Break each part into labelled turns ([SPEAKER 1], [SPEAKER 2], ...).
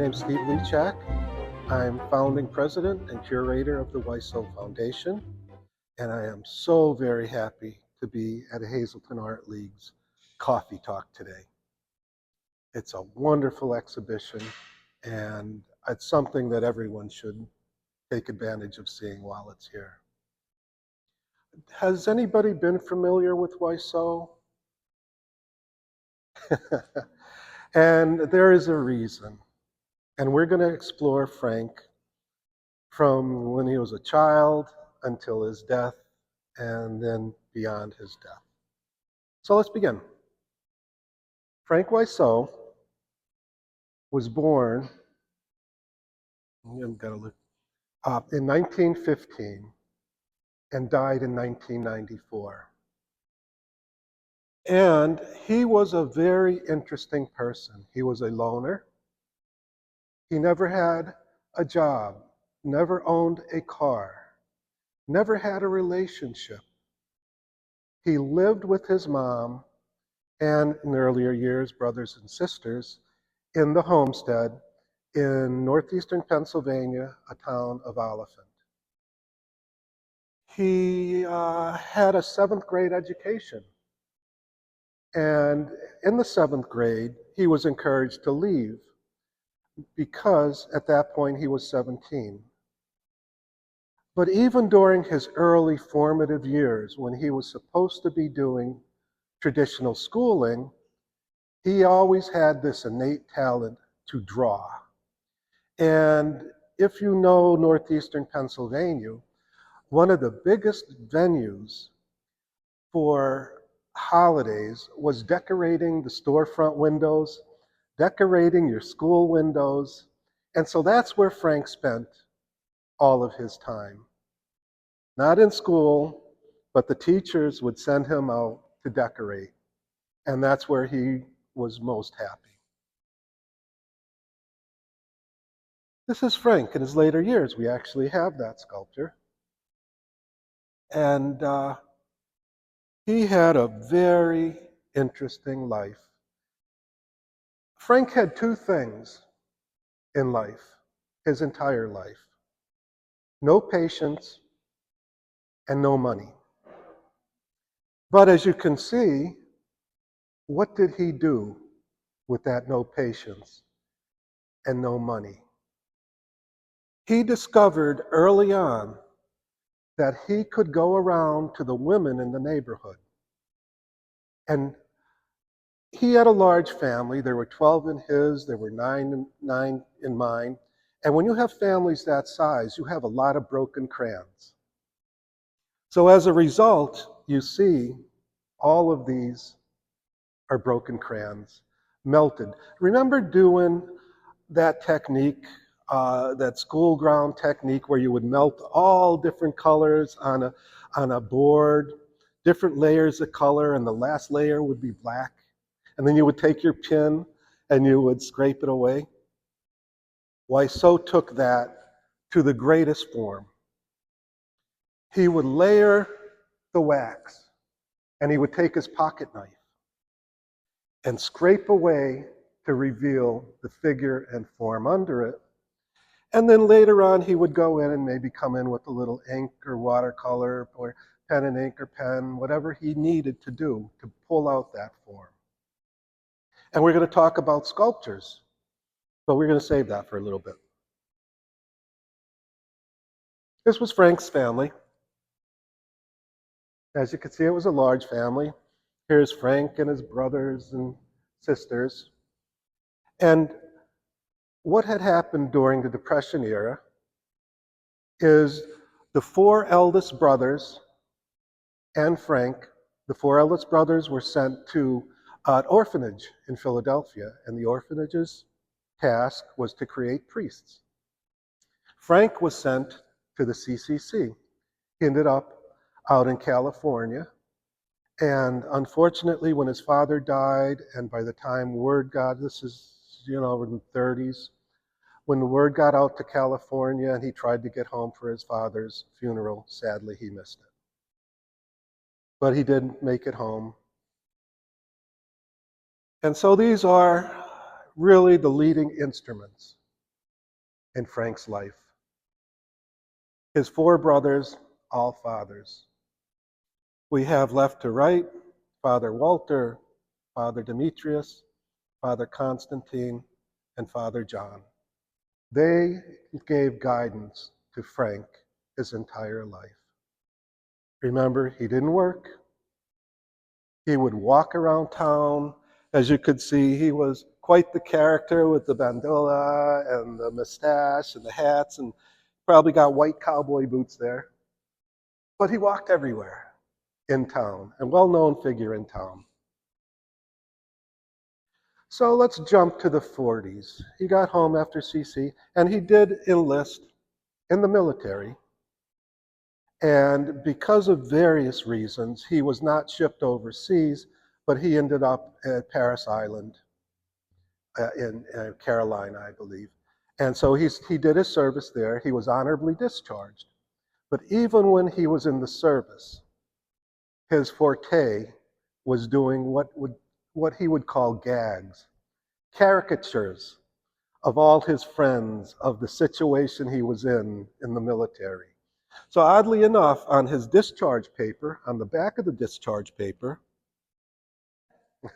[SPEAKER 1] name's Steve Lichak. I'm founding president and curator of the WYSO Foundation, and I am so very happy to be at Hazleton Art League's Coffee Talk today. It's a wonderful exhibition, and it's something that everyone should take advantage of seeing while it's here. Has anybody been familiar with WYSO? And there is a reason. And we're going to explore Frank from when he was a child until his death, and then beyond his death. So let's begin. Frank WYSO was born in 1915 and died in 1994. And he was a very interesting person. He was a loner. He never had a job, never owned a car, never had a relationship. He lived with his mom and, in earlier years, brothers and sisters in the homestead in northeastern Pennsylvania, a town of Oliphant. He had a 7th grade education. And in the 7th grade, he was encouraged to leave because at that point he was 17. But even during his early formative years, when he was supposed to be doing traditional schooling, he always had this innate talent to draw. And if you know northeastern Pennsylvania, one of the biggest venues for holidays was decorating the storefront windows, decorating your school windows. And so that's where Frank spent all of his time. Not in school, but the teachers would send him out to decorate. And that's where he was most happy. This is Frank in his later years. We actually have that sculpture. And he had a very interesting life. Frank had 2 things in life, his entire life: no patience and no money. But as you can see, what did he do with that no patience and no money? He discovered early on that he could go around to the women in the neighborhood. And he had a large family. There were 12 in his, there were 9 in mine. And when you have families that size, you have a lot of broken crayons. So as a result, you see all of these are broken crayons, melted. Remember doing that technique, that school ground technique where you would melt all different colors on a board, different layers of color, and the last layer would be black. And then you would take your pin and you would scrape it away? WYSO took that to the greatest form. He would layer the wax, and he would take his pocket knife and scrape away to reveal the figure and form under it. And then later on, he would go in and maybe come in with a little ink or watercolor or pen and ink or pen, whatever he needed to do to pull out that form. And we're going to talk about sculptures, but we're going to save that for a little bit. This was Frank's family. As you can see, it was a large family. Here's Frank and his brothers and sisters. And what had happened during the Depression era is the 4 eldest brothers and Frank, the 4 eldest brothers were sent to an orphanage in Philadelphia, and the orphanage's task was to create priests. Frank was sent to the CCC. He ended up out in California, and unfortunately when his father died, and by the time word got, this is, in the 30s, when the word got out to California and he tried to get home for his father's funeral, sadly he missed it. But he did make it home. And so these are really the leading instruments in Frank's life. His 4 brothers, all fathers. We have left to right, Father Walter, Father Demetrius, Father Constantine, and Father John. They gave guidance to Frank his entire life. Remember, he didn't work. He would walk around town. As you could see, he was quite the character with the bandola and the mustache and the hats, and probably got white cowboy boots there. But he walked everywhere in town, a well-known figure in town. So let's jump to the 40s. He got home after CC, and he did enlist in the military. And because of various reasons, he was not shipped overseas, but he ended up at Paris Island in Carolina, I believe. And so he did his service there. He was honorably discharged. But even when he was in the service, his forte was doing what he would call gags, caricatures of all his friends, of the situation he was in the military. So oddly enough, on his discharge paper, on the back of the discharge paper,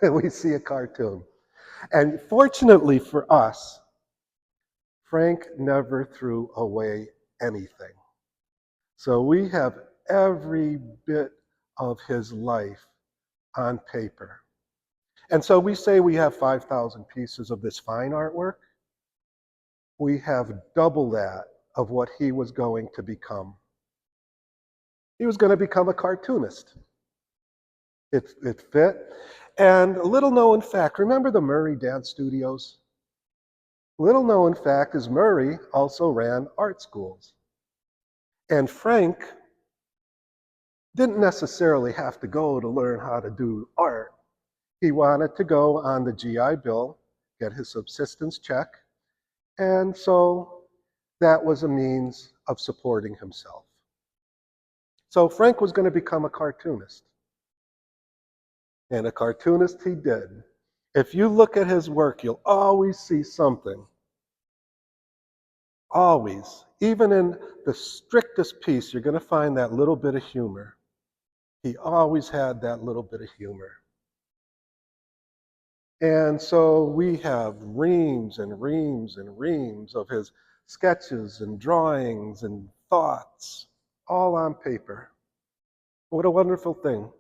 [SPEAKER 1] we see a cartoon. And fortunately for us, Frank never threw away anything. So we have every bit of his life on paper. And so we say we have 5,000 pieces of this fine artwork. We have double that of what he was going to become. He was going to become a cartoonist. It fit. And a little known fact, remember the Murray Dance Studios? Little known fact is Murray also ran art schools. And Frank didn't necessarily have to go to learn how to do art. He wanted to go on the GI Bill, get his subsistence check, and so that was a means of supporting himself. So Frank was going to become a cartoonist. And a cartoonist he did. If you look at his work, you'll always see something. Always. Even in the strictest piece, you're going to find that little bit of humor. He always had that little bit of humor. And so we have reams and reams and reams of his sketches and drawings and thoughts, all on paper. What a wonderful thing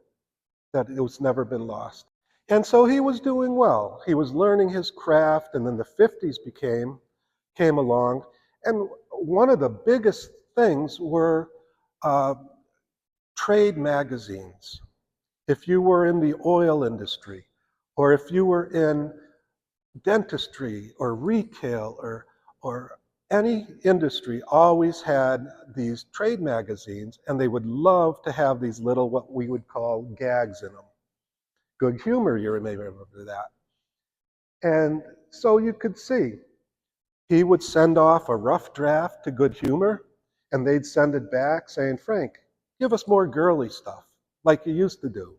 [SPEAKER 1] that it's never been lost. And so he was doing well. He was learning his craft, and then the 50s came along. And one of the biggest things were trade magazines. If you were in the oil industry, or if you were in dentistry or retail or any industry, always had these trade magazines, and they would love to have these little, what we would call gags in them. Good humor, you may remember that. And so you could see, he would send off a rough draft to Good Humor, and they'd send it back saying, Frank, give us more girly stuff, like you used to do.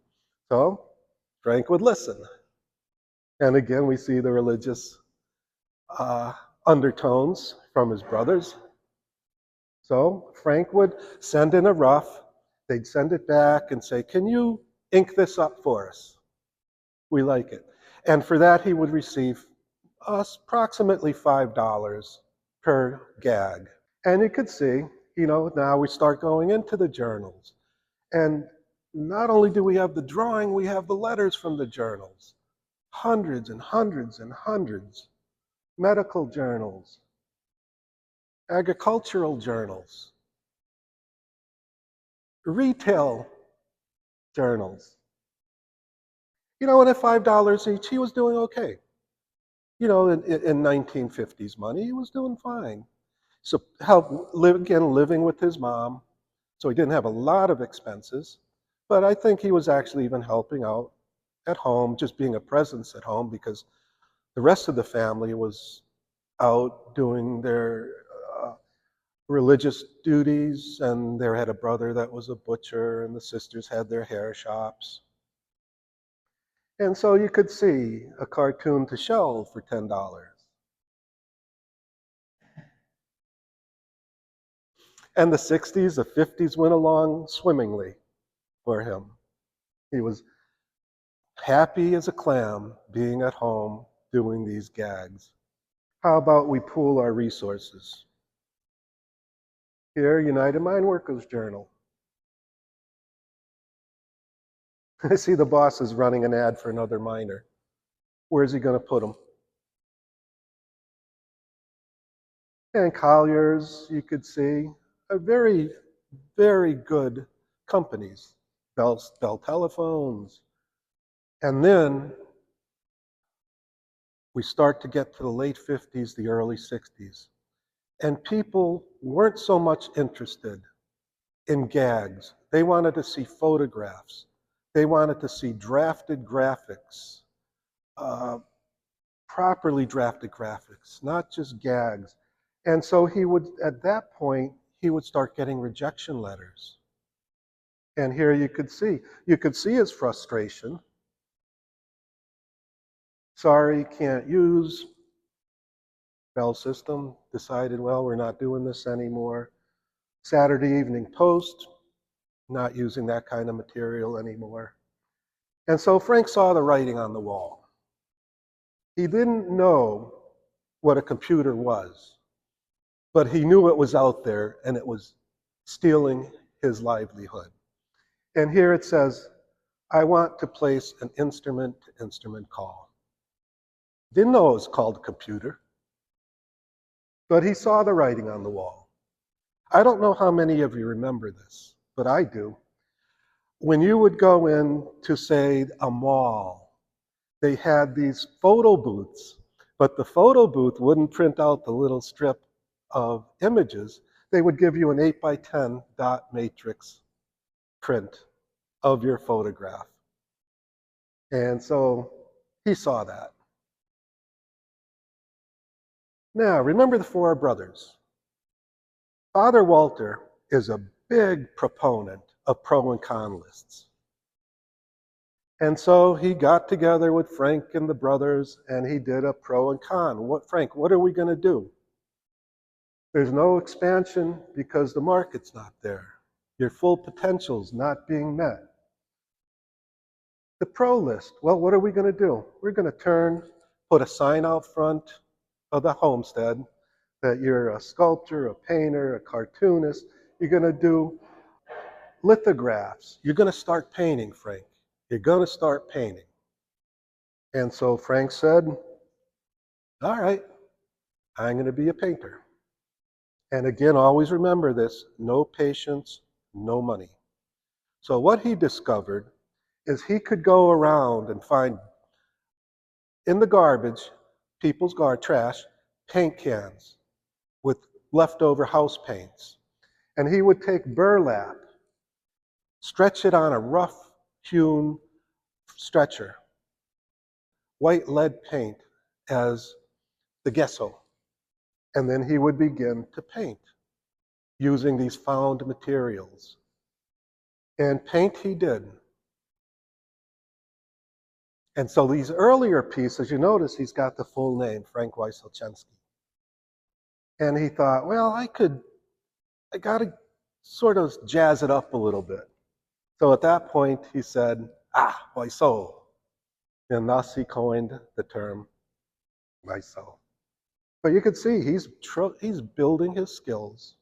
[SPEAKER 1] So Frank would listen. And again, we see the religious undertones from his brothers. So Frank would send in a rough, they'd send it back and say, can you ink this up for us? We like it. And for that, he would receive approximately $5 per gag. And you could see, now we start going into the journals. And not only do we have the drawing, we have the letters from the journals. Hundreds and hundreds and hundreds. Medical journals, agricultural journals, retail journals. And at $5 each, he was doing okay. In 1950s money, he was doing fine. So living with his mom. So he didn't have a lot of expenses, but I think he was actually even helping out at home, just being a presence at home, because the rest of the family was out doing their religious duties, and they had a brother that was a butcher, and the sisters had their hair shops. And so you could see a cartoon to shelve for $10. And the 60s, the 50s went along swimmingly for him. He was happy as a clam being at home doing these gags. How about we pool our resources? Here, United Mine Workers Journal. I see the boss is running an ad for another miner. Where's he going to put them? And Colliers, you could see, are very, very good companies. Bell Telephones. And then we start to get to the late 50s, the early 60s. And people weren't so much interested in gags. They wanted to see photographs. They wanted to see drafted graphics, properly drafted graphics, not just gags. And so he would, at that point, he would start getting rejection letters. And here you could see his frustration. Sorry, can't use. Bell System decided, well, we're not doing this anymore. Saturday Evening Post, not using that kind of material anymore. And so Frank saw the writing on the wall. He didn't know what a computer was, but he knew it was out there and it was stealing his livelihood. And here it says, I want to place an instrument-to-instrument call. Didn't know it was called a computer, but he saw the writing on the wall. I don't know how many of you remember this, but I do. When you would go in to, say, a mall, they had these photo booths, but the photo booth wouldn't print out the little strip of images. They would give you an 8x10 dot matrix print of your photograph. And so he saw that. Now, remember the four brothers. Father Walter is a big proponent of pro and con lists. And so he got together with Frank and the brothers and he did a pro and con. Frank, what are we going to do? There's no expansion because the market's not there. Your full potential's not being met. The pro list, well, what are we going to do? We're going to put a sign out front of the homestead that you're a sculptor, a painter, a cartoonist. You're going to do lithographs. You're going to start painting, Frank. You're going to start painting. And so Frank said, all right, I'm going to be a painter. And again, always remember this, no patience, no money. So what he discovered is he could go around and find in the garbage, people's trash, paint cans with leftover house paints. And he would take burlap, stretch it on a rough hewn stretcher, white lead paint as the gesso. And then he would begin to paint using these found materials. And paint he did. And so these earlier pieces, you notice he's got the full name, Frank WYSO. And he thought, well, I got to sort of jazz it up a little bit. So at that point, he said, WYSO. And thus he coined the term WYSO. But you can see he's building his skills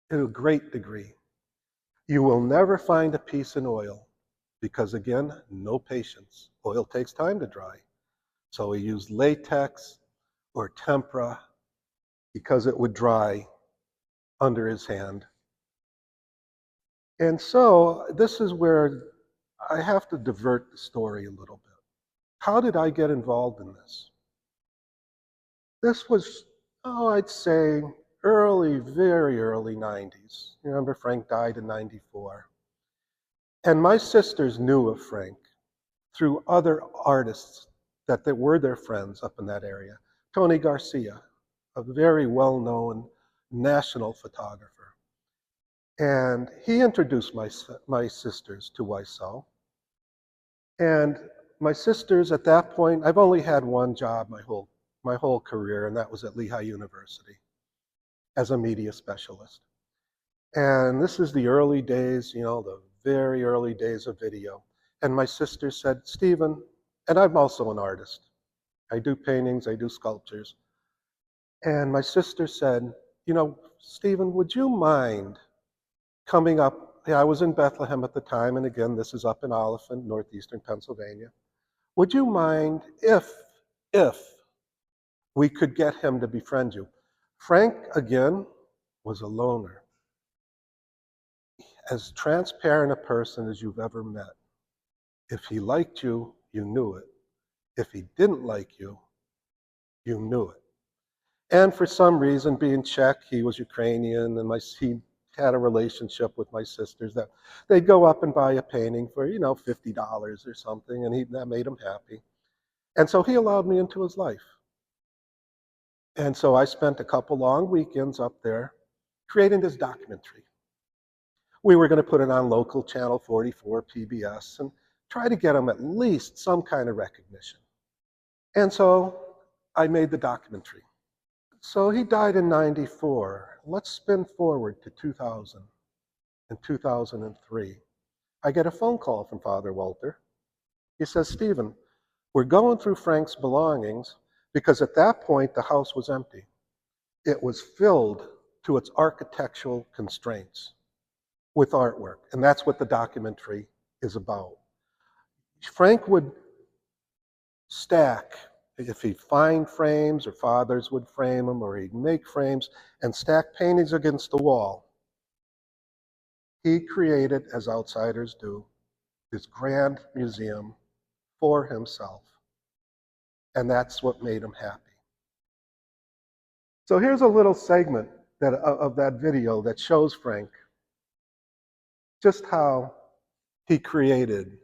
[SPEAKER 1] to a great degree. You will never find a piece in oil because, again, no patience. Oil takes time to dry. So he used latex or tempera because it would dry under his hand. And so this is where I have to divert the story a little bit. How did I get involved in this? This was, I'd say very early 90s. Remember, Frank died in 94. And my sisters knew of Frank through other artists that were their friends up in that area. Tony Garcia, a very well-known national photographer. And he introduced my sisters to WYSO. And my sisters at that point, I've only had one job my whole career, and that was at Lehigh University. as a media specialist. And this is the early days, the very early days of video. And my sister said, Stephen, and I'm also an artist. I do paintings, I do sculptures. And my sister said, Stephen, would you mind coming up? Yeah, I was in Bethlehem at the time, and again, this is up in Oliphant, northeastern Pennsylvania. Would you mind if we could get him to befriend you? Frank, again, was a loner. As transparent a person as you've ever met. If he liked you, you knew it. If he didn't like you, you knew it. And for some reason, being Czech, he was Ukrainian, and he had a relationship with my sisters that they'd go up and buy a painting for, $50 or something, and that made him happy. And so he allowed me into his life. And so I spent a couple long weekends up there creating this documentary. We were going to put it on local channel 44, PBS, and try to get him at least some kind of recognition. And so I made the documentary. So he died in 94. Let's spin forward to 2000 and 2003. I get a phone call from Father Walter. He says, Stephen, we're going through Frank's belongings because at that point the house was empty. It was filled to its architectural constraints with artwork, and that's what the documentary is about. Frank would stack, if he'd find frames, or fathers would frame them, or he'd make frames and stack paintings against the wall. He created, as outsiders do, this grand museum for himself, and that's what made him happy. So here's a little segment of that video that shows Frank just how he created.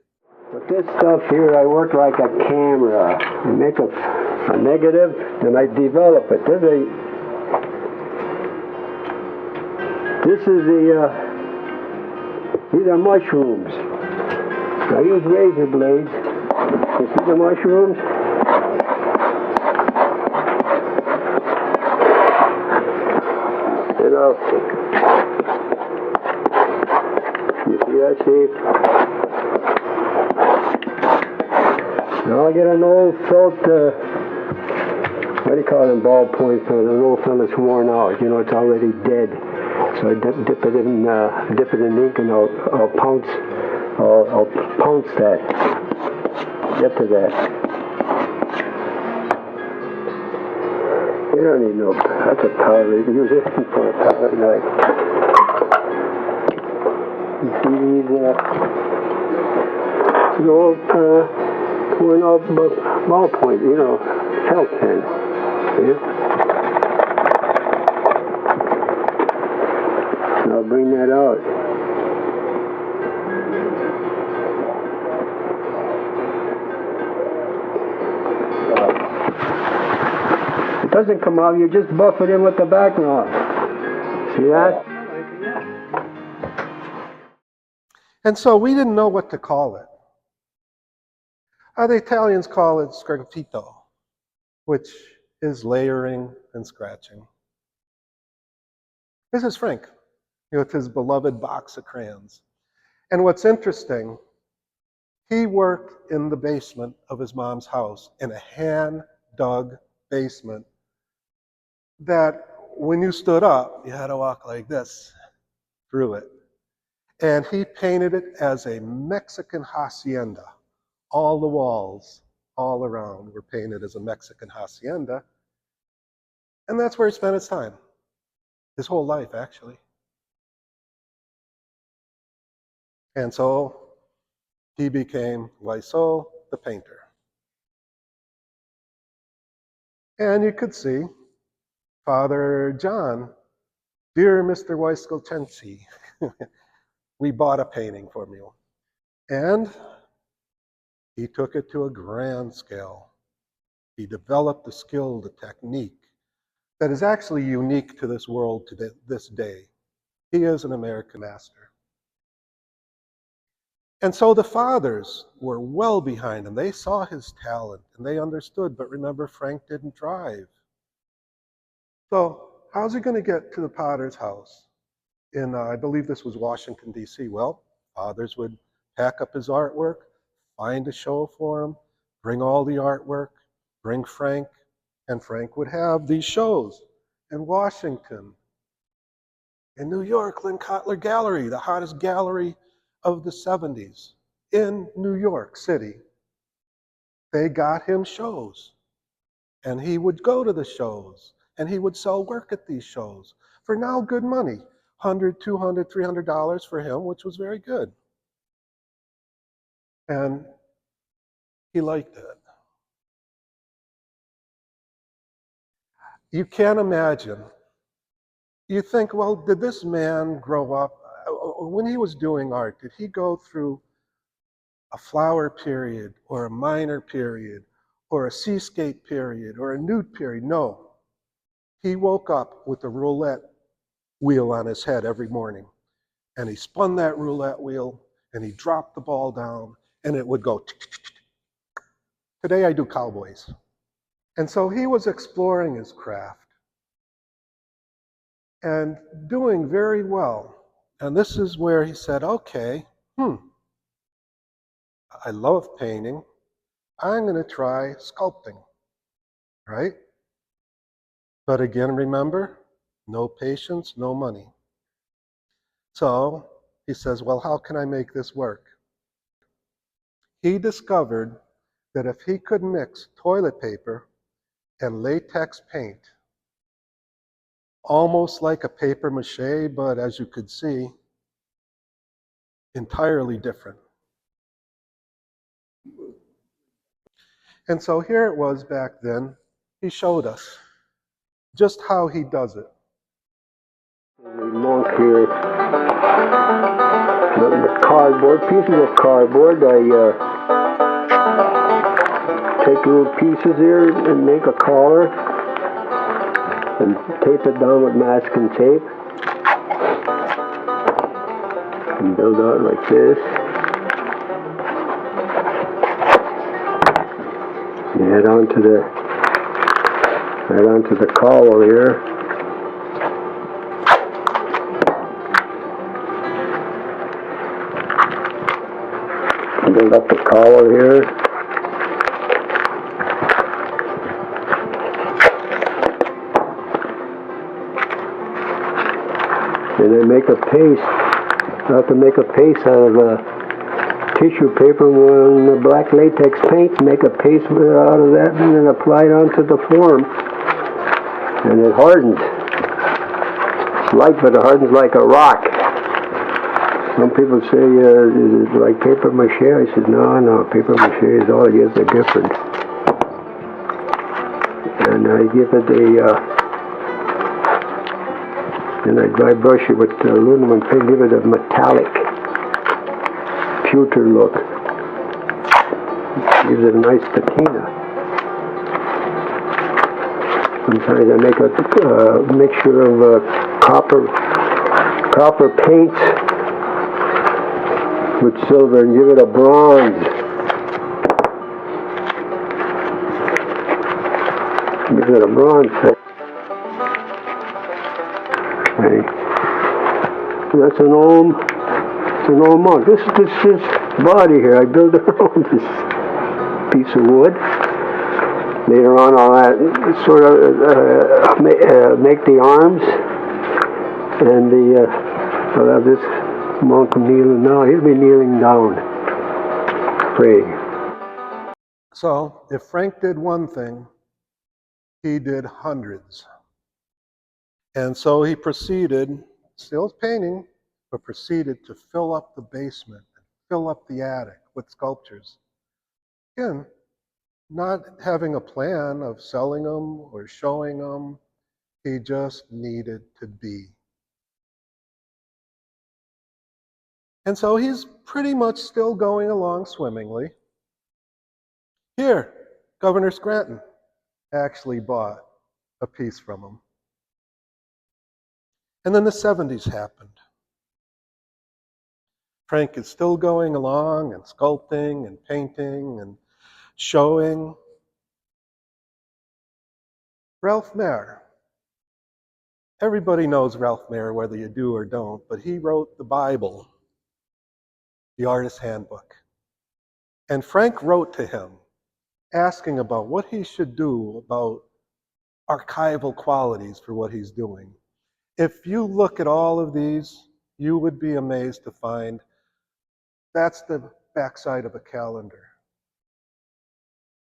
[SPEAKER 2] With this stuff here, I work like a camera. I make a negative, then I develop it. These are mushrooms. I use razor blades. You see the mushrooms? You see that shape? Now I get an old felt, what do you call them, ballpoint pen, an old pen that's worn out, it's already dead. So I dip it in ink and I'll pounce that, get to that. You don't need no, that's a powder, you can use this for a palette knife. You see these old worn out ballpoint, felt pen. See? And I'll bring that out. It doesn't come out, you just buff it in with the background. See that?
[SPEAKER 1] And so we didn't know what to call it. The Italians call it sgraffito, which is layering and scratching. This is Frank, with his beloved box of crayons. And what's interesting, he worked in the basement of his mom's house, in a hand-dug basement that when you stood up, you had to walk like this through it. And he painted it as a Mexican hacienda. All the walls all around were painted as a Mexican hacienda. And that's where he spent his time, his whole life, actually. And so he became WYSO, the painter. And you could see Father John, dear Mr. Wyskochensi, we bought a painting from you. And he took it to a grand scale. He developed the skill, the technique that is actually unique to this world to this day. He is an American master. And so the fathers were well behind him. They saw his talent and they understood, but remember, Frank didn't drive. So how's he going to get to the potter's house in, I believe this was Washington, D.C.? Well, fathers would pack up his artwork, find a show for him, bring all the artwork, bring Frank, and Frank would have these shows in Washington, in New York, Lynn Kotler Gallery, the hottest gallery of the 70s, in New York City. They got him shows, and he would go to the shows, and he would sell work at these shows for now good money, $100, $200, $300 for him, which was very good. And he liked it. You can't imagine. You think, well, did this man grow up, when he was doing art, did he go through a flower period or a minor period or a seascape period or a nude period? No. He woke up with a roulette wheel on his head every morning, and he spun that roulette wheel and he dropped the ball down and it would go. Today I do cowboys. And so he was exploring his craft and doing very well. And this is where he said, okay, I love painting. I'm going to try sculpting, right? But again, remember, no patience, no money. So he says, well, how can I make this work? He discovered that if he could mix toilet paper and latex paint, almost like a paper mache, but as you could see, entirely different. And so here it was back then. He showed us just how he does it.
[SPEAKER 2] We monk here, the cardboard, pieces of cardboard. I take little pieces here and make a collar and tape it down with masking tape and build out like this. You head onto the collar here. Build up the collar here. And I make a paste. I have to make a paste out of tissue paper and the black latex paint, make a paste out of that and then apply it onto the form. And it hardens. It's light, but it hardens like a rock. Some people say, is it like paper mache? I said, no, paper mache is all it is, they're different. And I give it and I dry brush it with aluminum paint, give it a metallic, pewter look. Gives it a nice patina. Sometimes I make a mixture of copper paint with silver and give it a bronze. Give it a bronze. That's an old monk. This body here, I built around this piece of wood. Later on, I'll sort of make the arms, and I'll have this monk kneeling now. He'll be kneeling down, praying.
[SPEAKER 1] So if Frank did one thing, he did hundreds. And so he proceeded, still painting, but proceeded to fill up the basement, fill up the attic with sculptures. Again, not having a plan of selling them or showing them, he just needed to be. And so he's pretty much still going along swimmingly. Here, Governor Scranton actually bought a piece from him. And then the 70s happened. Frank is still going along and sculpting and painting and showing. Ralph Mayer Everybody knows Ralph Mayer, whether you do or don't, but he wrote the Bible, the Artist's Handbook. And Frank wrote to him asking about what he should do about archival qualities for what he's doing. If you look at all of these, you would be amazed to find that's the backside of a calendar,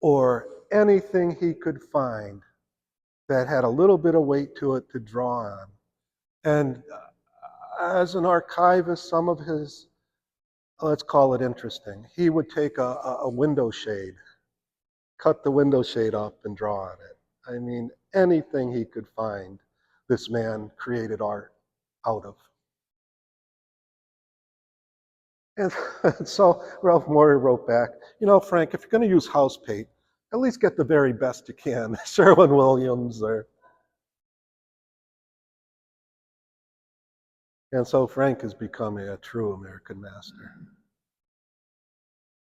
[SPEAKER 1] or anything he could find that had a little bit of weight to it to draw on. And as an archivist, some of his, let's call it interesting, he would take a window shade, cut the window shade up and draw on it. I mean, anything he could find, this man created art out of. And so Ralph Moyer wrote back, you know, Frank, if you're going to use house paint, at least get the very best you can, Sherwin-Williams or... And so Frank is becoming a true American master,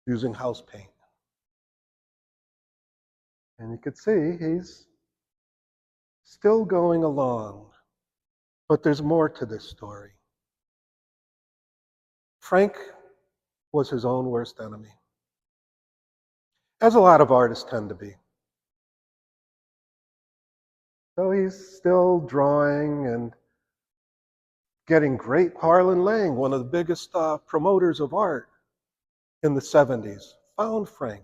[SPEAKER 1] using house paint. And you could see he's still going along, but there's more to this story. Frank was his own worst enemy, as a lot of artists tend to be. So he's still drawing and getting great. Harlan Lang, one of the biggest promoters of art in the 70s, found Frank.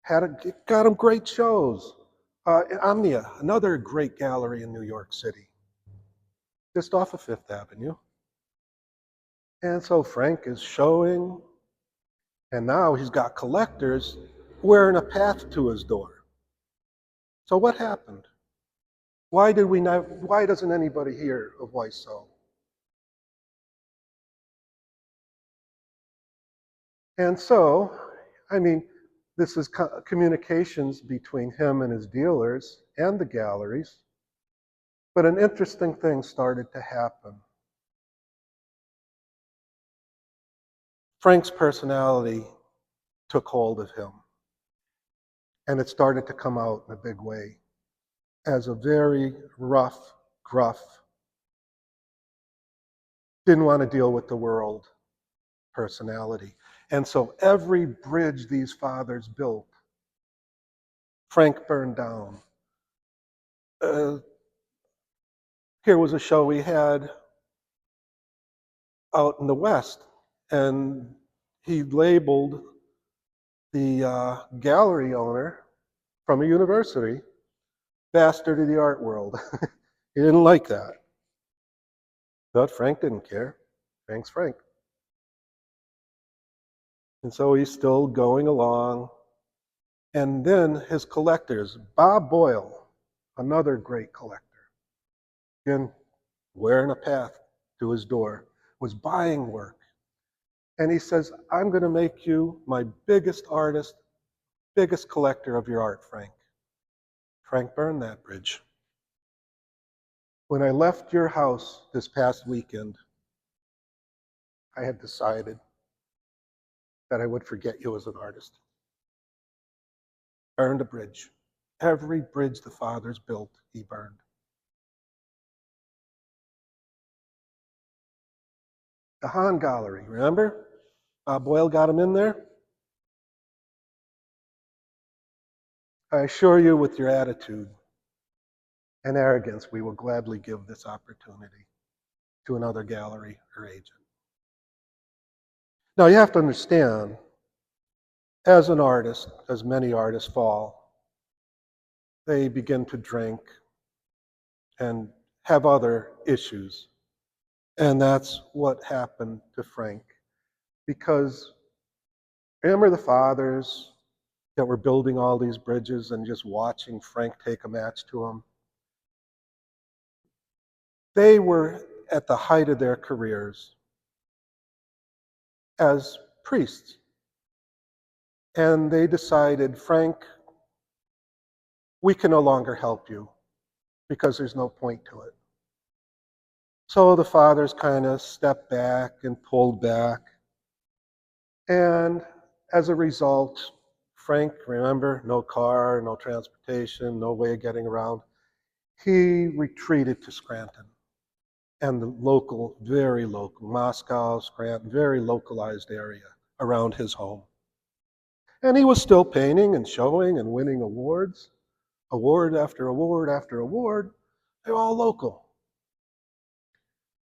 [SPEAKER 1] Got him great shows. Omnia, another great gallery in New York City, just off of Fifth Avenue. And so Frank is showing, and now he's got collectors wearing a path to his door. So what happened? Why doesn't anybody hear of WYSO? And so, I mean, this is communications between him and his dealers and the galleries. But an interesting thing started to happen. Frank's personality took hold of him. And it started to come out in a big way as a very rough, gruff, didn't want to deal with the world personality. And so every bridge these fathers built, Frank burned down. Here was a show we had out in the West, and he labeled the gallery owner from a university bastard of the art world. He didn't like that. But Frank didn't care. Frank's Frank. And so he's still going along. And then his collectors, Bob Boyle, another great collector, again, wearing a path to his door, was buying work. And he says, I'm going to make you my biggest artist, biggest collector of your art, Frank. Frank burned that bridge. When I left your house this past weekend, I had decided that I would forget you as an artist. Burned a bridge. Every bridge the fathers built, he burned. The Han Gallery, remember? Boyle got him in there. I assure you, with your attitude and arrogance, we will gladly give this opportunity to another gallery or agent. Now, you have to understand, as an artist, as many artists fall, they begin to drink and have other issues. And that's what happened to Frank. Because remember the fathers that were building all these bridges and just watching Frank take a match to them? They were at the height of their careers as priests. And they decided, Frank, we can no longer help you because there's no point to it. So the fathers kind of stepped back and pulled back. And as a result, Frank, remember, no car, no transportation, no way of getting around. he retreated to Scranton and the local, very local, Moscow, Scranton, very localized area around his home. And he was still painting and showing and winning awards, award after award after award. They're all local.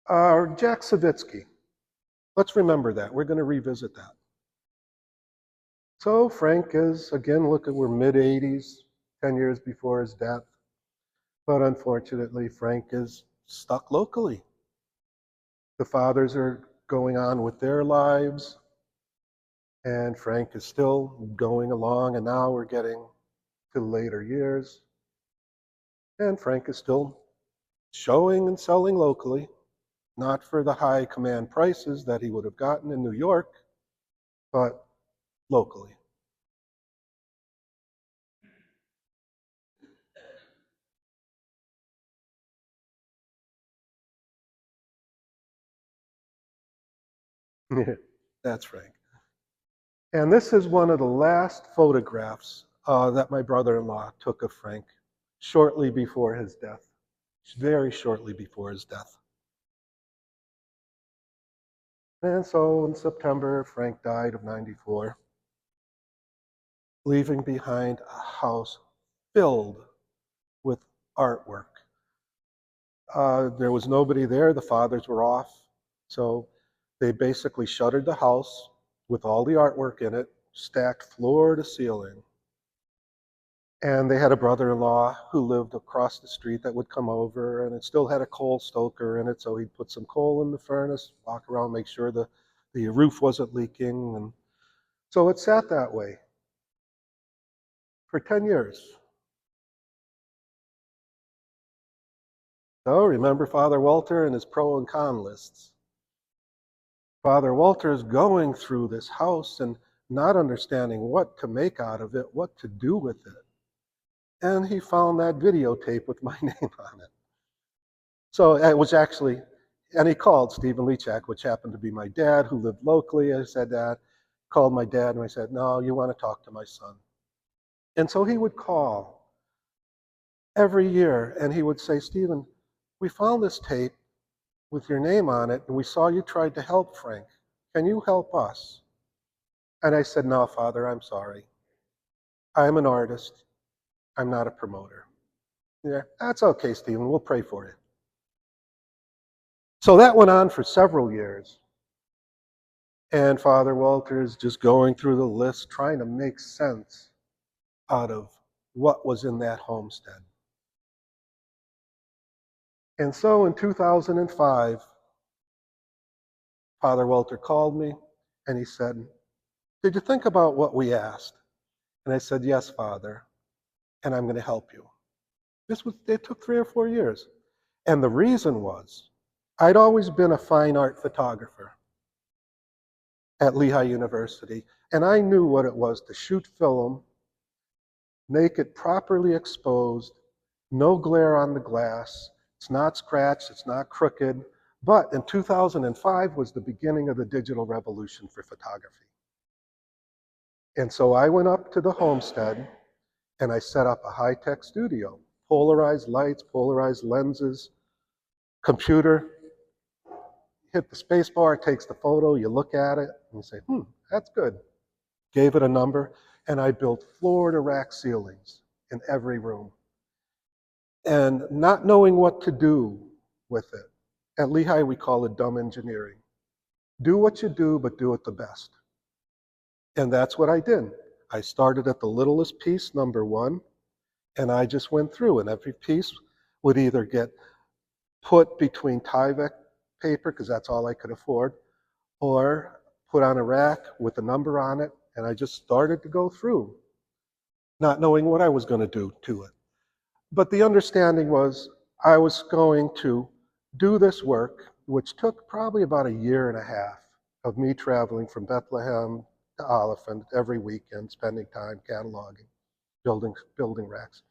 [SPEAKER 1] Jack Savitsky, let's remember that. We're going to revisit that. So Frank is, again, look at, we're mid-80s, 10 years before his death. But unfortunately, Frank is stuck locally. The fathers are going on with their lives, and Frank is still going along, and now we're getting to later years. And Frank is still showing and selling locally, not for the high command prices that he would have gotten in New York, but locally. That's Frank. And this is one of the last photographs that my brother-in-law took of Frank shortly before his death, very shortly before his death. And so in September, Frank died of 94, leaving behind a house filled with artwork. There was nobody there. The fathers were off. So they basically shuttered the house with all the artwork in it, stacked floor to ceiling. And they had a brother-in-law who lived across the street that would come over, and it still had a coal stoker in it, so he'd put some coal in the furnace, walk around, make sure the roof wasn't leaking. And so it sat that way for 10 years. So remember Father Walter and his pro and con lists. Father Walter is going through this house and not understanding what to make out of it, what to do with it. And he found that videotape with my name on it. So it was actually, and he called Stephen Lichak, which happened to be my dad, who lived locally. I said that, called my dad, and I said, no, you want to talk to my son. And so he would call every year, and he would say, Stephen, we found this tape with your name on it, and we saw you tried to help Frank. Can you help us? And I said, no, Father, I'm sorry. I'm an artist. I'm not a promoter. Yeah, that's okay, Stephen. We'll pray for you. So that went on for several years. And Father Walter is just going through the list, trying to make sense out of what was in that homestead. And so in 2005, Father Walter called me and he said, did you think about what we asked? And I said, yes, Father, and I'm going to help you. It took 3 or 4 years. And the reason was, I'd always been a fine art photographer at Lehigh University, and I knew what it was to shoot film, make it properly exposed, no glare on the glass, it's not scratched, it's not crooked. But in 2005 was the beginning of the digital revolution for photography. And so I went up to the homestead and I set up a high-tech studio, polarized lights, polarized lenses, computer, hit the space bar, it takes the photo, you look at it, and you say, that's good. Gave it a number, and I built floor-to-rack ceilings in every room. And not knowing what to do with it. At Lehigh, we call it dumb engineering. Do what you do, but do it the best. And that's what I did. I started at the littlest piece, number 1, and I just went through, and every piece would either get put between Tyvek paper, because that's all I could afford, or put on a rack with a number on it, and I just started to go through, not knowing what I was going to do to it. But the understanding was I was going to do this work, which took probably about 1.5 years of me traveling from Bethlehem to Oliphant every weekend, spending time cataloging, building racks.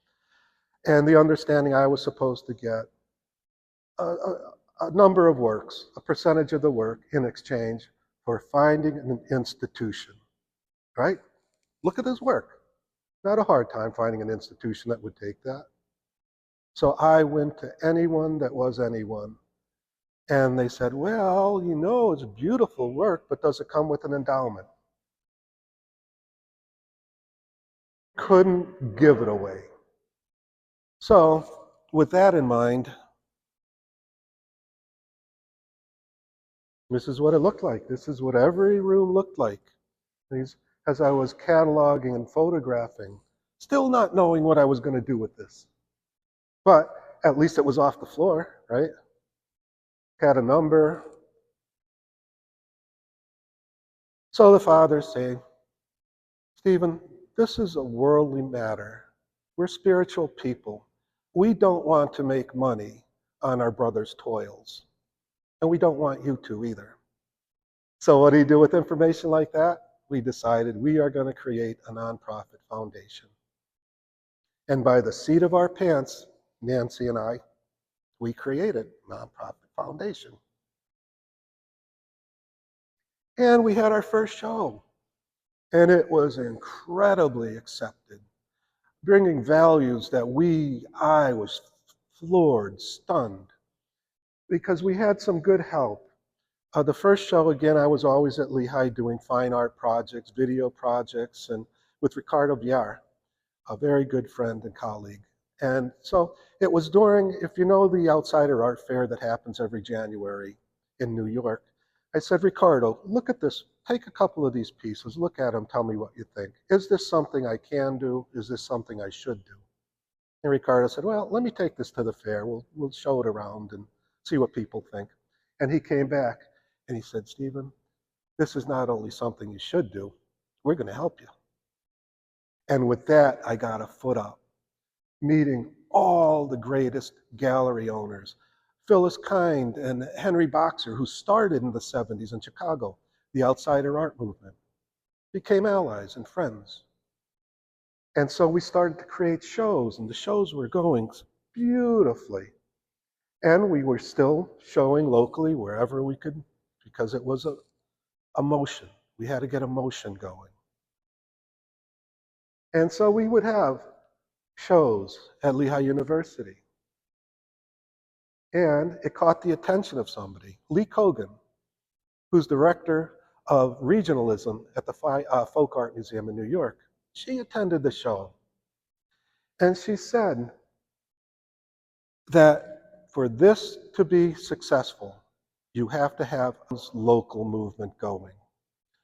[SPEAKER 1] And the understanding I was supposed to get a number of works, a percentage of the work in exchange for finding an institution, right? Look at this work. Not a hard time finding an institution that would take that. So I went to anyone that was anyone. And they said, well, you know, it's beautiful work, but does it come with an endowment? Couldn't give it away. So with that in mind, this is what it looked like. This is what every room looked like. As I was cataloging and photographing, still not knowing what I was going to do with this. But at least it was off the floor, right? Had a number. So the father's saying, Stephen, this is a worldly matter. We're spiritual people. We don't want to make money on our brother's toils. And we don't want you to either. So what do you do with information like that? We decided we are going to create a nonprofit foundation. And by the seat of our pants, Nancy and I, we created a nonprofit foundation. And we had our first show. And it was incredibly accepted, bringing values that I was floored, stunned, because we had some good help. The first show, again, I was always at Lehigh doing fine art projects, video projects, and with Ricardo Biar, a very good friend and colleague. And so it was during, if you know the Outsider Art Fair that happens every January in New York, I said, Ricardo, look at this. Take a couple of these pieces. Look at them. Tell me what you think. Is this something I can do? Is this something I should do? And Ricardo said, well, let me take this to the fair. We'll show it around and see what people think. And he came back and he said, Stephen, this is not only something you should do, we're going to help you. And with that, I got a foot up, meeting all the greatest gallery owners. Phyllis Kind and Henry Boxer, who started in the 70s in Chicago, the Outsider Art movement, became allies and friends. And so we started to create shows, and the shows were going beautifully. And we were still showing locally wherever we could, because it was a motion. We had to get a motion going. And so we would have shows at Lehigh University. And it caught the attention of somebody, Lee Kogan, who's director of regionalism at the Folk Art Museum in New York. She attended the show. And she said that for this to be successful, you have to have this local movement going.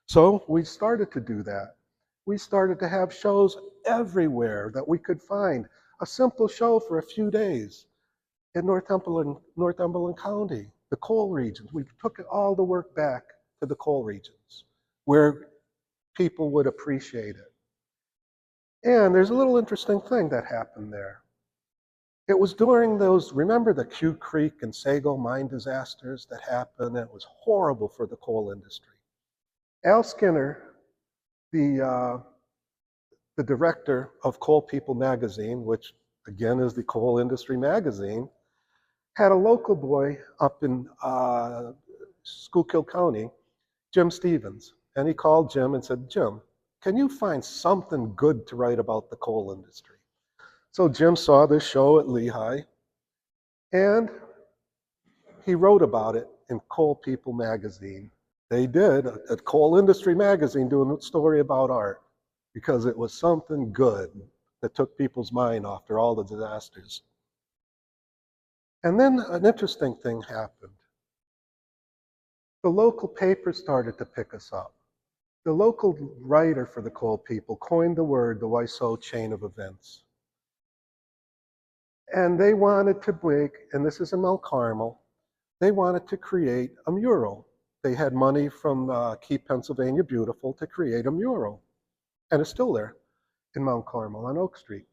[SPEAKER 1] So we started to do that. We started to have shows everywhere that we could find. A simple show for a few days in Northumberland County, the coal regions. We took all the work back to the coal regions where people would appreciate it. And there's a little interesting thing that happened there. It was during those, remember the Q Creek and Sago mine disasters that happened? It was horrible for the coal industry. Al Skinner, the director of Coal People magazine, which again is the coal industry magazine, had a local boy up in Schuylkill County, Jim Stevens. And he called Jim and said, Jim, can you find something good to write about the coal industry? So Jim saw this show at Lehigh, and he wrote about it in Coal People magazine. They did a coal industry magazine doing a story about art because it was something good that took people's mind after all the disasters. And then an interesting thing happened. The local paper started to pick us up. The local writer for the Coal People coined the word the WYSO chain of events. And they wanted to make, and this is in Mount Carmel, they wanted to create a mural. They had money from Keep Pennsylvania Beautiful to create a mural. And it's still there in Mount Carmel on Oak Street.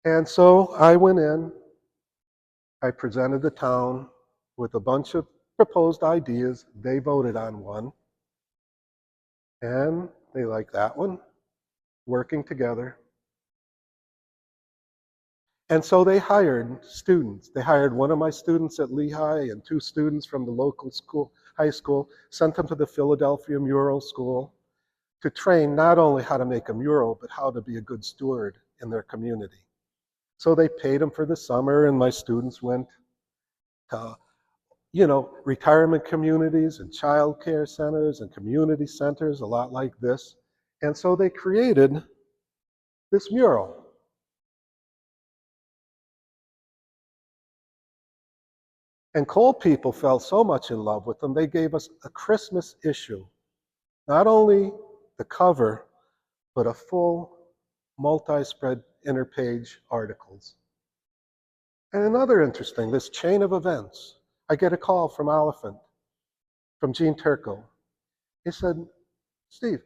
[SPEAKER 1] And so I went in, I presented the town with a bunch of proposed ideas. They voted on one. And they liked that one, working together. And so they hired students. They hired one of my students at Lehigh and two students from the local school, high school, sent them to the Philadelphia Mural School to train not only how to make a mural, but how to be a good steward in their community. So they paid them for the summer, and my students went to, retirement communities and child care centers and community centers, a lot like this. And so they created this mural. And Cole people fell so much in love with them, they gave us a Christmas issue. Not only the cover, but a full multi-spread interpage articles. And another interesting, this chain of events. I get a call from Oliphant, from Gene Turco. He said, Steve,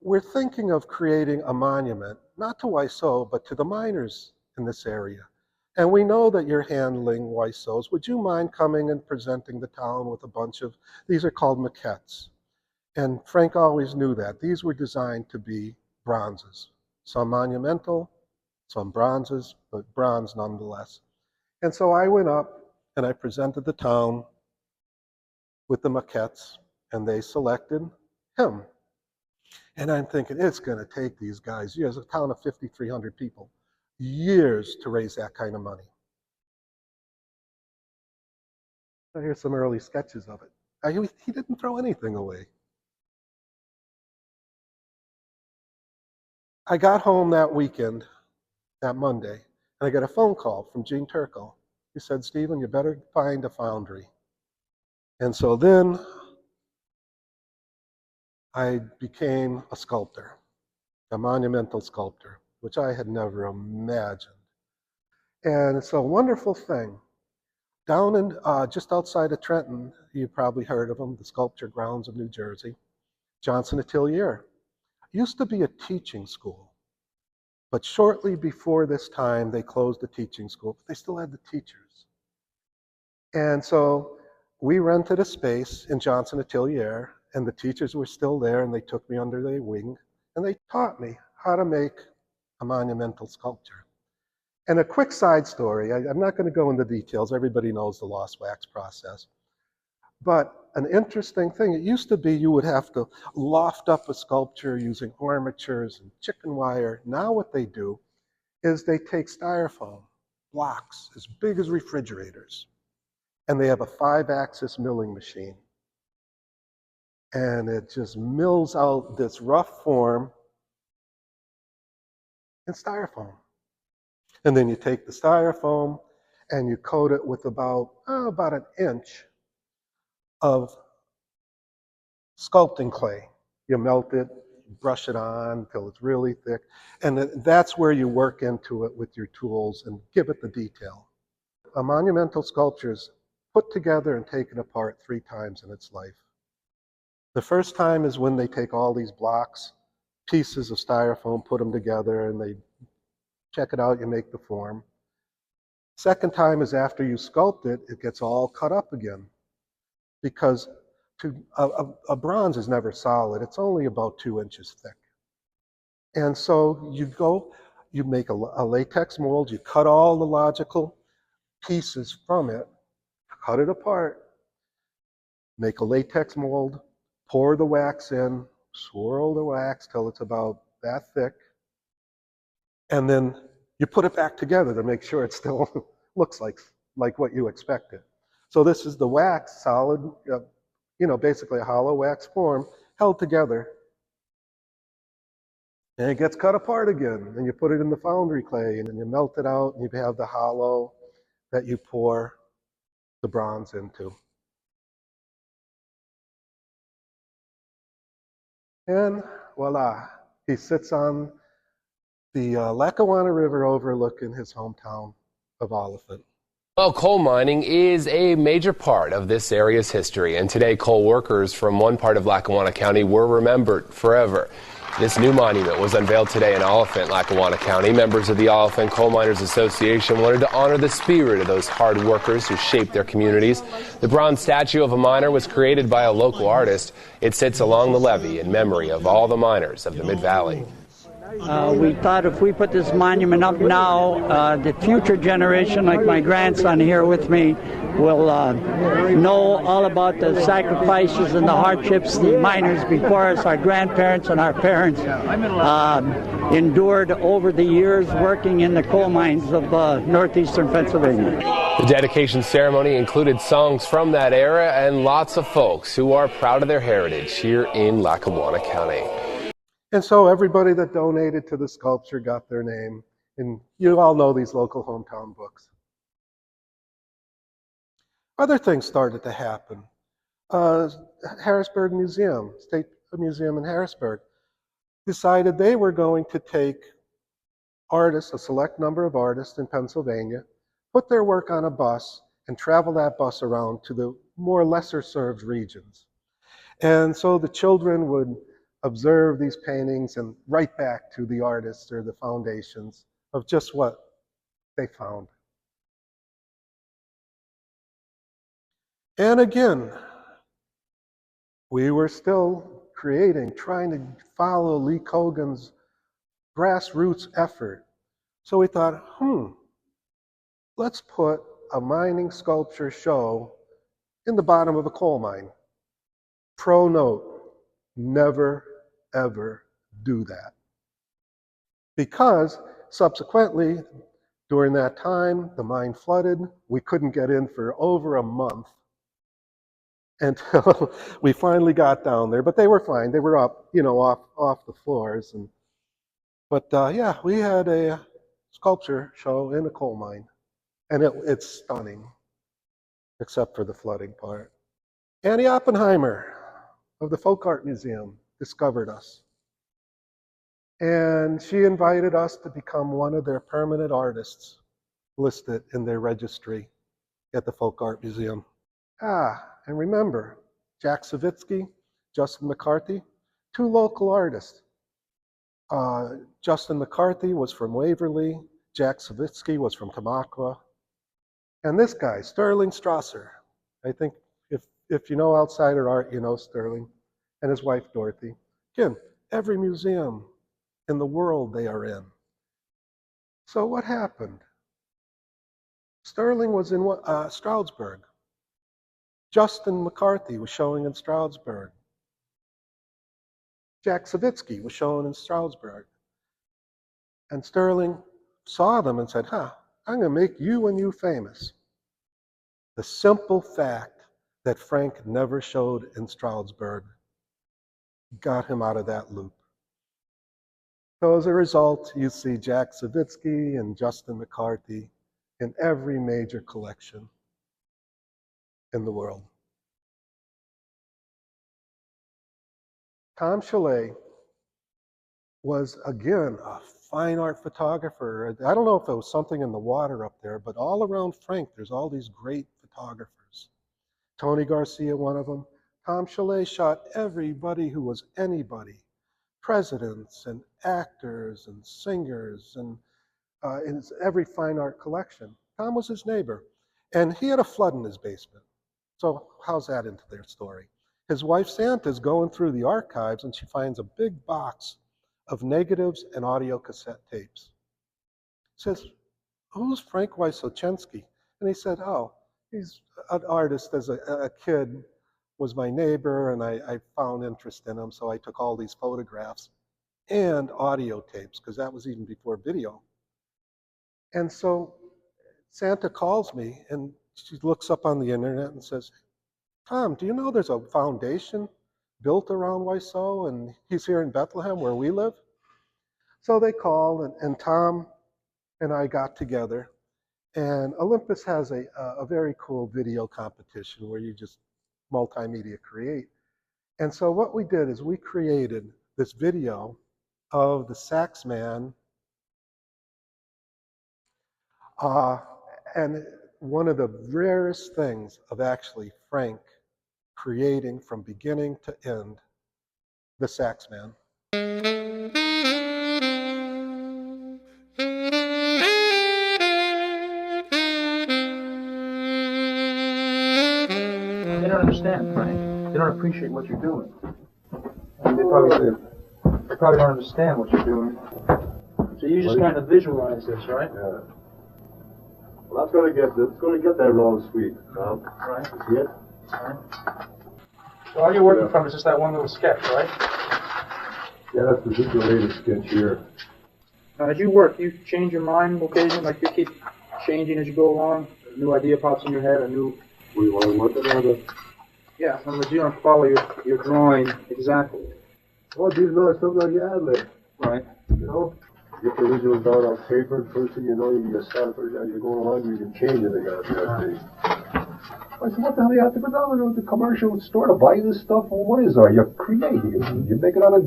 [SPEAKER 1] we're thinking of creating a monument, not to WYSO, but to the miners in this area. And we know that you're handling WYSOs. Would you mind coming and presenting the town with a bunch of, these are called maquettes. And Frank always knew that. These were designed to be bronzes. Some monumental, some bronzes, but bronze nonetheless. And so I went up and I presented the town with the maquettes, and they selected him. And I'm thinking, it's going to take these guys years, a town of 5,300 people, years to raise that kind of money. So here's some early sketches of it. He didn't throw anything away. I got home that weekend, that Monday, and I got a phone call from Gene Turco. He said, Stephen, you better find a foundry. And so then I became a sculptor, a monumental sculptor, which I had never imagined. And it's a wonderful thing. Down in, just outside of Trenton, you've probably heard of them, the Sculpture Grounds of New Jersey, Johnson Atelier. Used to be a teaching school. But shortly before this time, they closed the teaching school, but they still had the teachers. And so we rented a space in Johnson Atelier, and the teachers were still there, and they took me under their wing, and they taught me how to make a monumental sculpture. And a quick side story, I'm not going to go into details, everybody knows the lost wax process. But an interesting thing, it used to be you would have to loft up a sculpture using armatures and chicken wire. Now what they do is they take styrofoam blocks as big as refrigerators, and they have a 5-axis milling machine. And it just mills out this rough form in styrofoam. And then you take the styrofoam and you coat it with about an inch of sculpting clay. You melt it, brush it on until it's really thick, and that's where you work into it with your tools and give it the detail. A monumental sculpture is put together and taken apart 3 times in its life. The first time is when they take all these blocks, pieces of styrofoam, put them together, and they check it out, you make the form. Second time is after you sculpt it, it gets all cut up again. Because a bronze is never solid. It's only about 2 inches thick. And so you make a latex mold, you cut all the logical pieces from it, cut it apart, make a latex mold, pour the wax in, swirl the wax till it's about that thick, and then you put it back together to make sure it still looks like what you expected. So this is the wax, solid, basically a hollow wax form held together. And it gets cut apart again, and you put it in the foundry clay, and then you melt it out, and you have the hollow that you pour the bronze into. And voila, he sits on the Lackawanna River overlooking his hometown of Oliphant.
[SPEAKER 3] Well, coal mining is a major part of this area's history, and today coal workers from one part of Lackawanna County were remembered forever. This new monument was unveiled today in Oliphant, Lackawanna County. Members of the Oliphant Coal Miners Association wanted to honor the spirit of those hard workers who shaped their communities. The bronze statue of a miner was created by a local artist. It sits along the levee in memory of all the miners of the Mid-Valley.
[SPEAKER 4] We thought if we put this monument up now, the future generation, like my grandson here with me, will know all about the sacrifices and the hardships the miners before us, our grandparents and our parents, endured over the years working in the coal mines of northeastern Pennsylvania.
[SPEAKER 3] The dedication ceremony included songs from that era and lots of folks who are proud of their heritage here in Lackawanna County.
[SPEAKER 1] And so everybody that donated to the sculpture got their name. And you all know these local hometown books. Other things started to happen. Harrisburg Museum, State Museum in Harrisburg, decided they were going to take artists, a select number of artists in Pennsylvania, put their work on a bus and travel that bus around to the more lesser served regions. And so the children would observe these paintings and write back to the artists or the foundations of just what they found. And again, we were still creating, trying to follow Lee Cogan's grassroots effort. So we thought, let's put a mining sculpture show in the bottom of a coal mine. Pro note, never, ever do that. Because subsequently, during that time, the mine flooded. We couldn't get in for over a month until we finally got down there. But they were fine. They were up, off the floors. But yeah, we had a sculpture show in a coal mine. And it's stunning, except for the flooding part. Annie Oppenheimer of the Folk Art Museum discovered us. And she invited us to become one of their permanent artists listed in their registry at the Folk Art Museum. And remember, Jack Savitsky, Justin McCarthy, two local artists. Justin McCarthy was from Waverly, Jack Savitsky was from Tamaqua. And this guy, Sterling Strasser, I think if you know outsider art, you know Sterling, and his wife Dorothy. Again, every museum in the world they are in. So what happened? Sterling was in Stroudsburg. Justin McCarthy was showing in Stroudsburg. Jack Savitsky was showing in Stroudsburg. And Sterling saw them and said, I'm going to make you and you famous. The simple fact that Frank never showed in Stroudsburg got him out of that loop. So as a result, you see Jack Savitsky and Justin McCarthy in every major collection in the world. Tom Chalet was, again, a fine art photographer. I don't know if there was something in the water up there, but all around Frank, there's all these great photographers. Tony Garcia, one of them. Tom Chalet shot everybody who was anybody. Presidents and actors and singers and in every fine art collection. Tom was his neighbor. And he had a flood in his basement. So how's that into their story? His wife Santa's going through the archives and she finds a big box of negatives and audio cassette tapes. Says, who's Frank Wysochenski? And he said, he's an artist. As a kid, was my neighbor, and I found interest in him, so I took all these photographs and audio tapes, because that was even before video. And so Santa calls me, and she looks up on the internet and says, Tom, do you know there's a foundation built around WYSO, and he's here in Bethlehem where we live? So they call, and Tom and I got together, and Olympus has a very cool video competition where you just multimedia create. And so what we did is we created this video of the sax man, and one of the rarest things of actually Frank creating from beginning to end the sax man.
[SPEAKER 5] They don't understand, Frank. They don't appreciate what you're doing. And they probably say, They probably don't understand what you're doing. So you just kind of visualize this, right?
[SPEAKER 6] Yeah. Well, that's gonna get that round sweep.
[SPEAKER 5] Right.
[SPEAKER 6] See it?
[SPEAKER 5] Right. So all you're working from is just that one little sketch, right?
[SPEAKER 6] Yeah, that's just the latest sketch here.
[SPEAKER 5] Now, as you work, you change your mind occasionally, like you keep changing as you go along. A new idea pops in your head, a new.
[SPEAKER 6] What do you want to work on it?
[SPEAKER 5] Yeah, in other words, you don't follow your drawing exactly.
[SPEAKER 6] Oh, geez, no, it's something like the ad lib.
[SPEAKER 5] Right.
[SPEAKER 6] You know? Get the visuals down on paper. First thing you know, you get started as you're going along, you can change it again. I said, what the hell do you have to go down to the commercial store to buy this stuff? Well, what is that? You're creating it. You make it out of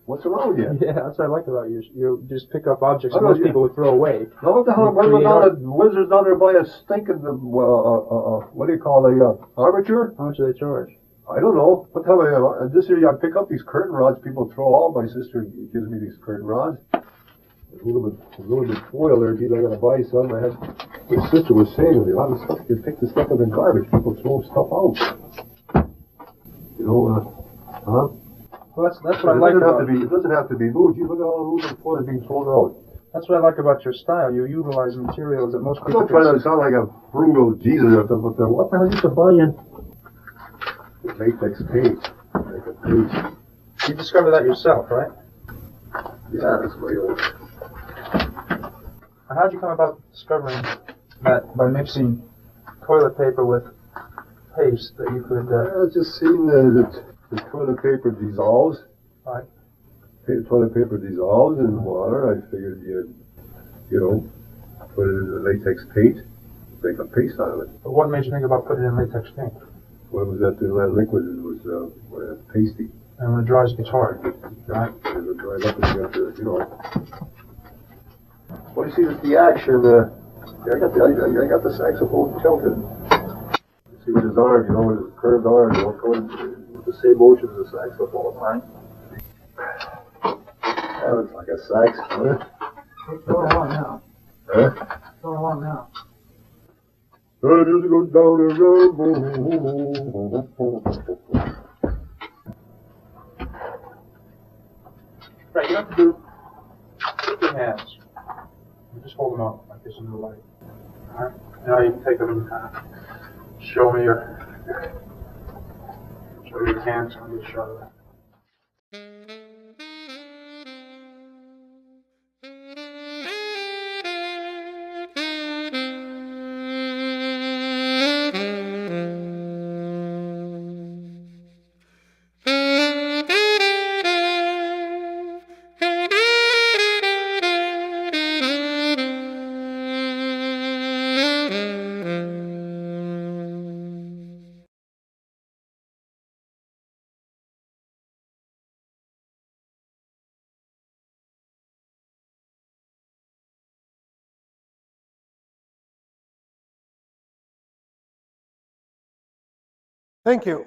[SPEAKER 6] what's around you.
[SPEAKER 5] Yeah, that's what I like about you. You just pick up objects that
[SPEAKER 6] I know,
[SPEAKER 5] most people would throw away.
[SPEAKER 6] Now, what the hell? I'm going down to Wizards down there buy a stinking, what do you call it, armature?
[SPEAKER 5] How much do they charge?
[SPEAKER 6] I don't know. What the hell? This year, I pick up these curtain rods people throw all. My sister gives me these curtain rods. A little bit foil there, I gotta buy some. My sister was saying to me, a lot of stuff, you pick the stuff up in garbage, people throw stuff out. You know,
[SPEAKER 5] Well, that's what I like about it.
[SPEAKER 6] It doesn't have to be moved. You look at all the moving foil being thrown out.
[SPEAKER 5] That's what I like about your style. You utilize materials that most
[SPEAKER 6] I'm
[SPEAKER 5] people
[SPEAKER 6] not trying to sound like a brutal Jesus or something, but what the hell used to buy in latex paint? Like a paste.
[SPEAKER 5] You discovered that yourself, right?
[SPEAKER 6] Yeah, that's my own.
[SPEAKER 5] And how'd you come about discovering that by mixing toilet paper with paste that you could?
[SPEAKER 6] I just seen that the toilet paper dissolves.
[SPEAKER 5] Right.
[SPEAKER 6] The toilet paper dissolves in water. I figured you know, put it in the latex paint, make a paste out of it.
[SPEAKER 5] But what made you think about putting it in latex paint?
[SPEAKER 6] What was that? That liquid was pasty.
[SPEAKER 5] And when it dries, it gets hard, right?
[SPEAKER 6] And it dried up and you got the, you know. Well, you see, the action. I got the saxophone tilted. See with his arm, you know, with his curved arm, you know, going with the same motion as the saxophone.
[SPEAKER 5] Right.
[SPEAKER 6] That looks like a sax, doesn't it?
[SPEAKER 5] What's going on now?
[SPEAKER 6] Huh?
[SPEAKER 5] What's going on now?
[SPEAKER 6] I just go down the road.
[SPEAKER 5] Right, you have to do with your hands. You just hold them up like this in the light. Alright? Now you can take them and kind of show me your hands on each other.
[SPEAKER 1] Thank you.